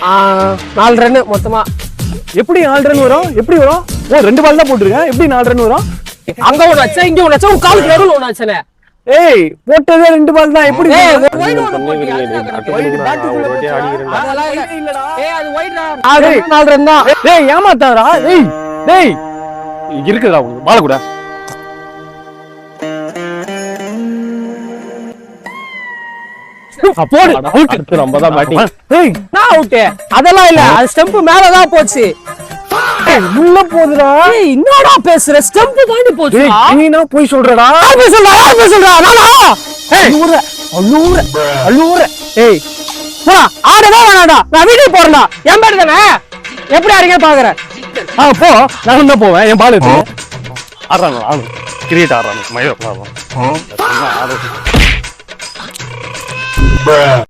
4 run மொத்தமா. எப்படி 4 run வரும்? எப்படி வரும்? ஓ 2 பால் தான் போட்டுருக்கேன். எப்படி 4 ரன் வரும்? அங்க ஒண்ணு வச்சா இங்க ஒண்ணு வச்சா உன் காலுக்கு நடுவுல ஒண்ணு வச்சனே. ஏய் போட்டதே 2 பால் தான். எப்படி ஏய் wide ஒயிட் bat குள்ள போச்சா? அதெல்லாம் இல்லடா. ஏய் அது ஒயிட்டா. 4 ரன் தான். டேய் ஏமாத்தாதடா. டேய் டேய் இருக்குடா உங்களுக்கு பால் கூட. போடு அவுட். அடுத்து நம்ம தான் பேட்டிங். ஏய் நான் அவுட். அதெல்லாம் இல்ல. அது ஸ்டம்ப் மேல தான் போச்சு. உள்ள போகுதுடா. ஏய் என்னடா பேசுற? ஸ்டம்ப் தாண்டி போச்சு. ஏய் நீனா போய் சொல்றடா. போய் சொல்றா. நானா? ஏய் அழுவுற. ஏய் வா ஆடவே வேணாடா. நான் வீட்டுக்கு போறேன்டா. என் பேர் தானே. எப்படி ஆடுங்க பாக்குறேன். போ நான் தான் போவேன். என் பால் எடுத்து ஆடுறாங்க. கிரிக்கெட் ஆடுறாங்க. மயில